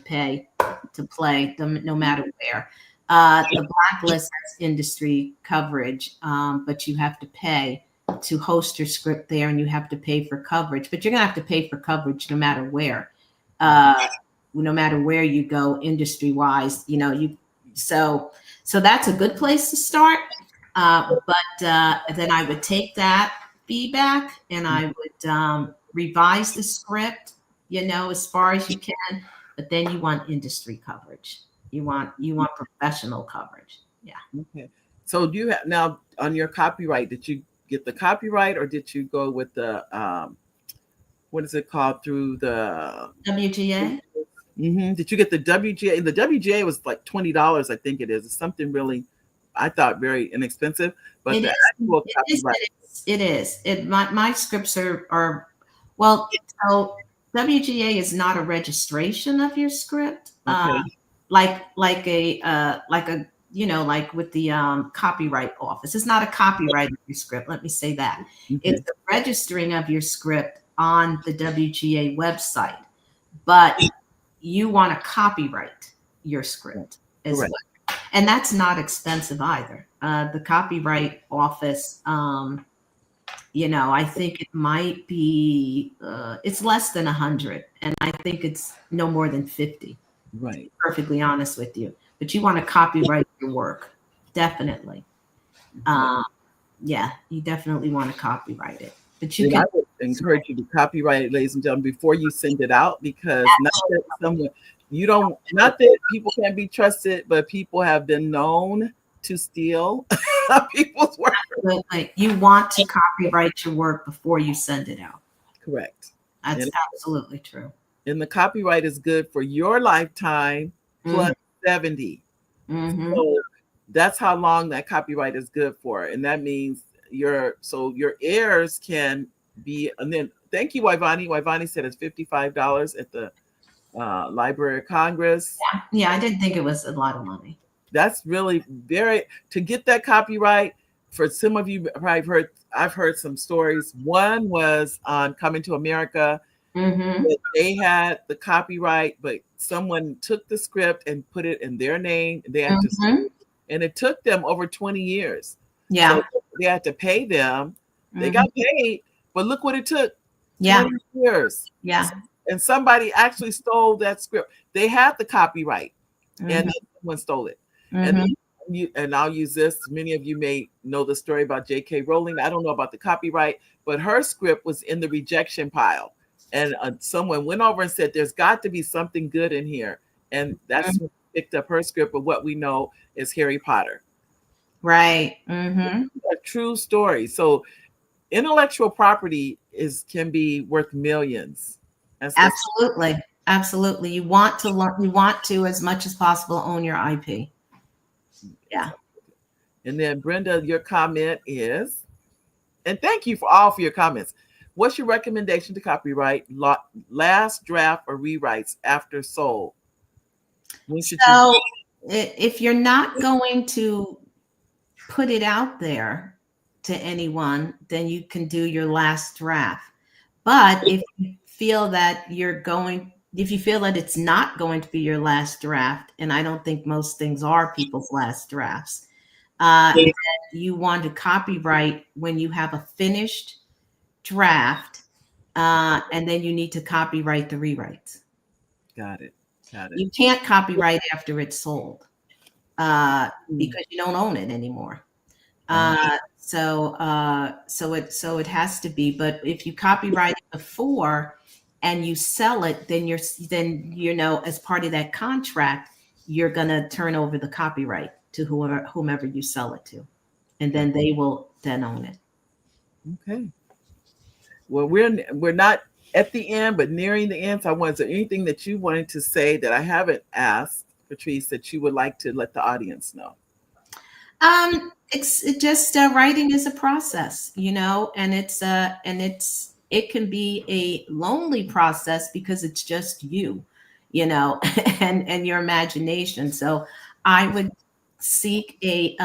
pay to play them no matter where. The blacklist has industry coverage, but you have to pay to host your script there, and you have to pay for coverage. But you're gonna have to pay for coverage no matter where. No matter where you go industry wise, so that's a good place to start. But then I would take that feedback and I would revise the script, as far as you can. But then you want industry coverage. You want professional coverage. Yeah. Okay. So do you have now on your copyright? Did you get the copyright, or did you go with the what is it called through the WGA? Mm-hmm. Did you get the WGA? The WGA was like $20, I think it is. It's something really I thought very inexpensive, but It the is. actual It is. copyright. It is. My scripts are well. So WGA is not a registration of your script. Okay. Like a like with the copyright office. It's not a copyright of your script. Let me say that. Okay. It's the registering of your script on the WGA website, but you want to copyright your script as Correct. well. And that's not expensive either. The copyright office, I think it might be, it's less than 100, and I think it's no more than 50. Right. To be perfectly honest with you, but you want to copyright your work, definitely. Yeah, you definitely want to copyright it. But you And can. I would encourage you to copyright it, ladies and gentlemen, before you send it out, because not that people can't be trusted, but people have been known to steal people's work. Absolutely. You want to copyright your work before you send it out. Correct. That's absolutely true. And the copyright is good for your lifetime plus 70. So that's how long that copyright is good for. And that means your heirs can be, and then thank you, Ivani. Ivani said it's $55 at the Library of Congress. Yeah, I didn't think it was a lot of money. That's really to get that copyright. For some of you, I've heard some stories. One was on Coming to America. They had the copyright, but someone took the script and put it in their name. They had to, and it took them over 20 years. Yeah, so they had to pay them. They got paid, but look what it took. 20 years. Yeah, and somebody actually stole that script. They had the copyright, and then someone stole it. And I'll use this. Many of you may know the story about J.K. Rowling. I don't know about the copyright, but her script was in the rejection pile. And someone went over and said, there's got to be something good in here. And that's when we picked up her script. But what we know is Harry Potter. Right. A true story. So intellectual property can be worth millions. Absolutely. Absolutely. You want to, as much as possible, own your IP. Yeah. And then Brenda, your comment is, and thank you for your comments. What's your recommendation to copyright last draft or rewrites after sold? So if you're not going to put it out there to anyone, then you can do your last draft. But if you feel that it's not going to be your last draft, and I don't think most things are people's last drafts, you want to copyright when you have a finished draft, and then you need to copyright the rewrites. Got it. You can't copyright after it's sold because you don't own it anymore. So it has to be. But if you copyright it before and you sell it, then as part of that contract, you're gonna turn over the copyright to whomever you sell it to, and then they will then own it. Okay. Well, we're not at the end, but nearing the end. So is there anything that you wanted to say that I haven't asked, Patrice, that you would like to let the audience know? It's just writing is a process, and it can be a lonely process because it's just you, and your imagination. So I would seek a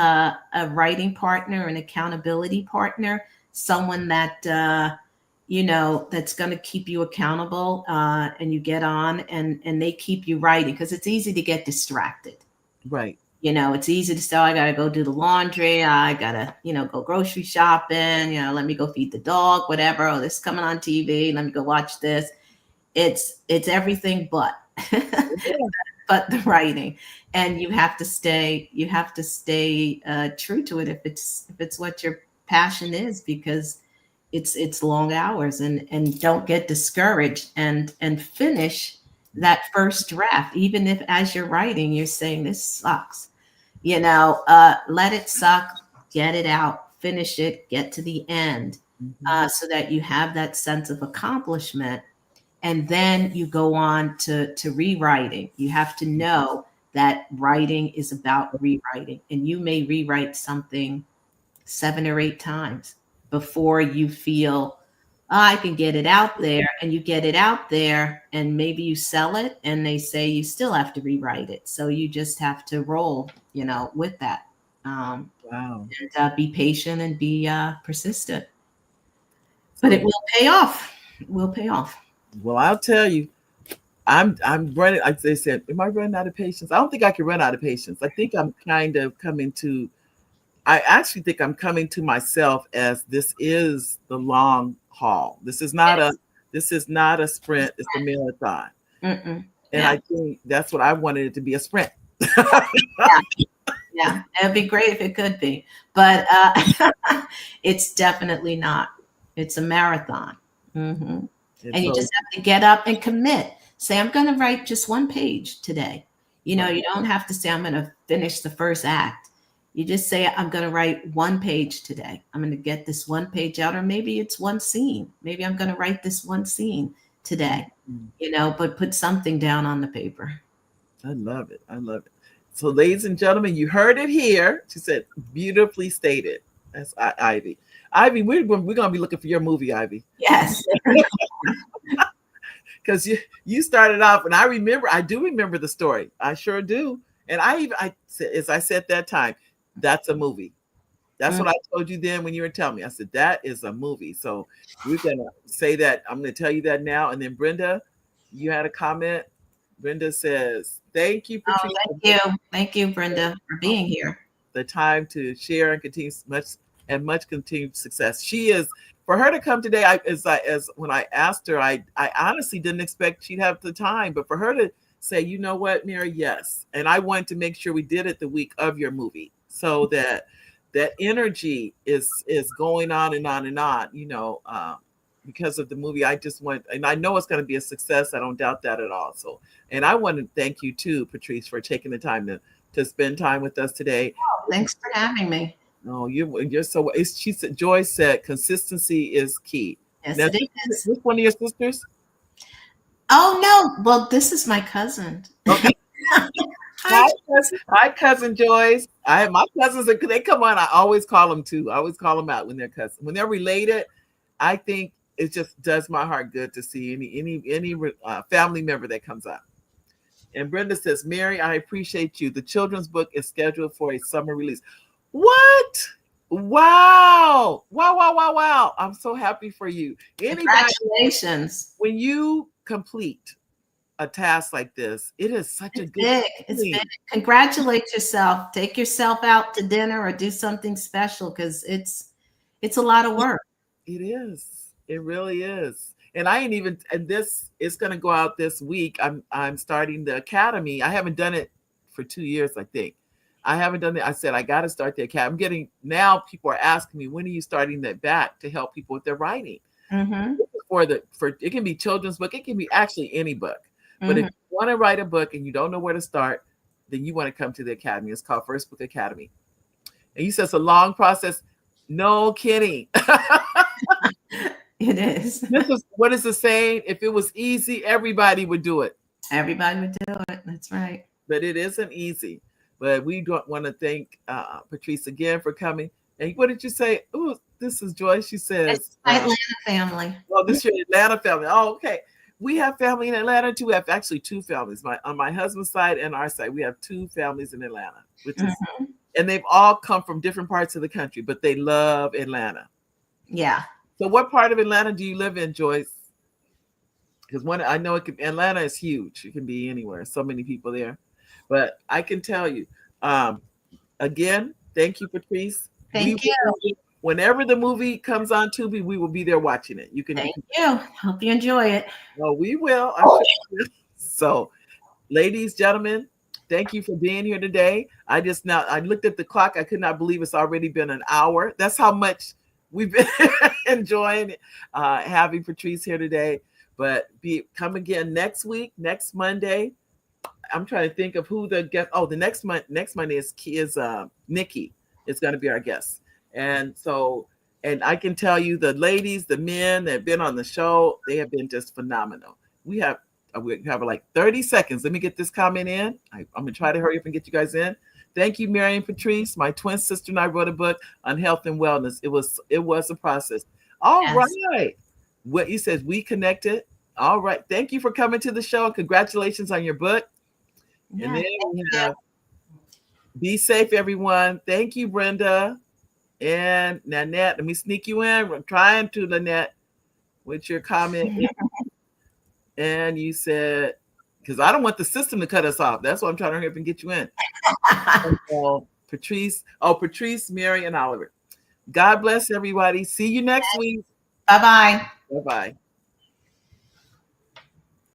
writing partner, an accountability partner, someone that that's going to keep you accountable, and you get on and they keep you writing, because it's easy to get distracted. Right. It's easy to say, I got to go do the laundry. I got to, go grocery shopping. Let me go feed the dog, whatever. Oh, this is coming on TV. Let me go watch this. It's everything but the writing. And you have to stay true to it if it's what your passion is, because it's long hours, and don't get discouraged and finish that first draft. Even if as you're writing, you're saying this sucks, let it suck, get it out, finish it, get to the end, so that you have that sense of accomplishment. And then you go on to rewriting. You have to know that writing is about rewriting, and you may rewrite something 7 or 8 times before you feel, "Oh, I can get it out there," and you get it out there and maybe you sell it and they say you still have to rewrite it. So you just have to roll, with that. Wow. And be patient and be persistent. But it will pay off. It will pay off. Well, I'll tell you, I'm running. Like they said, am I running out of patience? I don't think I can run out of patience. I think I'm kind of coming to. I actually think I'm coming to myself as this is the long haul. This is not a sprint. It's a marathon. Mm-mm. And I think that's what I wanted it to be, a sprint. Yeah, it'd be great if it could be, but it's definitely not. It's a marathon. Mm-hmm. And you just have to get up and commit. Say, I'm going to write just one page today. You don't have to say, I'm going to finish the first act. You just say, I'm going to write one page today. I'm going to get this one page out, or maybe it's one scene. Maybe I'm going to write this one scene today, but put something down on the paper. I love it. I love it. So, ladies and gentlemen, you heard it here. She said, beautifully stated. That's Ivy. Ivy, we're going to be looking for your movie, Ivy. Yes. Because you started off, and I do remember the story. I sure do. And I said that time, that's a movie. That's what I told you then when you were telling me. I said, that is a movie. So we're going to say that. I'm going to tell you that now. And then Brenda, you had a comment. Brenda says, thank you, Patrice. Thank you, Brenda, for being here. The time to share and continue much continued success. She is, for her to come today, as when I asked her, I honestly didn't expect she'd have the time, but for her to say, you know what, Mary, yes. And I wanted to make sure we did it the week of your movie, so that energy is going on and on and on, because of the movie. I just want, and I know it's going to be a success. I don't doubt that at all. So, and I want to thank you too, Patrice, for taking the time to spend time with us today. Oh, thanks for having me. No, you're so. She said, Joy said, consistency is key. Yes, now, it is. Is this one of your sisters? Oh no! Well, this is my cousin. Okay. Hi, cousin Joyce. My cousins, they come on. I always call them too. I always call them out when they're cousins. When they're related, I think it just does my heart good to see any family member that comes up. And Brenda says, Mary, I appreciate you. The children's book is scheduled for a summer release. What? Wow. Wow. I'm so happy for you. Congratulations. When you complete a task like this, it is such a good big. It's big. Congratulate yourself. Take yourself out to dinner or do something special, because it's a lot of work. It is. It really is. And this is going to go out this week. I'm starting the academy. I haven't done it for 2 years, I think. I haven't done it. I said, I got to start the academy. Now people are asking me, when are you starting that back to help people with their writing? Mm-hmm. It can be children's book. It can be actually any book. Mm-hmm. But if you want to write a book and you don't know where to start, then you want to come to the academy. It's called First Book Academy. And you said it's a long process. No kidding. It is. What is the saying? If it was easy, everybody would do it. Everybody would do it. That's right. But it isn't easy. But we don't want to thank Patrice again for coming. And what did you say? Oh, this is Joyce. She says, it's my Atlanta family. Well, this is your Atlanta family. Oh, okay. We have family in Atlanta too. We have actually 2 families. On my husband's side and our side, we have 2 families in Atlanta, which is, and they've all come from different parts of the country, but they love Atlanta. Yeah. So what part of Atlanta do you live in, Joyce? Because I know Atlanta is huge. It can be anywhere. So many people there. But I can tell you, again, thank you, Patrice. Thank you. Whenever the movie comes on Tubi, we will be there watching it. Thank you. Hope you enjoy it. Well, we will. So, ladies, gentlemen, thank you for being here today. I looked at the clock. I could not believe it's already been an hour. That's how much we've been enjoying having Patrice here today. But come again next week, next Monday. I'm trying to think of who the guest. Oh, the next Monday is Nikki. It's going to be our guest. And I can tell you, the ladies, the men that have been on the show, they have been just phenomenal. We have We have like 30 seconds. Let me get this comment in. I'm going to try to hurry up and get you guys in. Thank you, Mary and Patrice. My twin sister and I wrote a book on health and wellness. It was a process. All right. What you said, we connected. All right. Thank you for coming to the show. Congratulations on your book. Yeah, and then we have Be Safe, everyone. Thank you, Brenda. And Nanette, let me sneak you in. I'm trying to, Nanette, with your comment. And you said, because I don't want the system to cut us off. That's why I'm trying to hurry up and get you in. Patrice, Mary, and Oliver. God bless everybody. See you next week. Bye-bye. Bye-bye.